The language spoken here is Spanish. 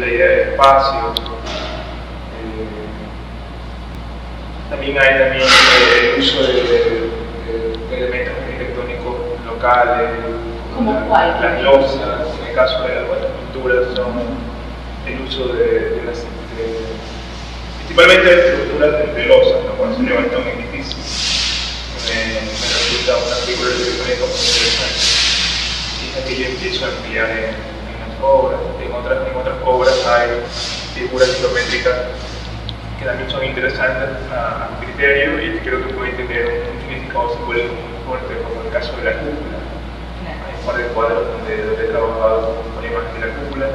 la idea del espacio. También hay el uso de elementos arquitectónicos locales, como las losas, en el caso de las pinturas son el uso principalmente de estructuras de losas, ¿no? Cuando se levanta un edificio. Me resulta una figura arquitectónica muy interesante. Y es la que yo empiezo a emplear en las obras. En otras obras hay figuras geométricas que también son interesantes a mi criterio y que creo que pueden tener un significado simbólico muy fuerte, como el caso de la cúpula. Hay un par de cuadros donde he trabajado con la imagen de la cúpula.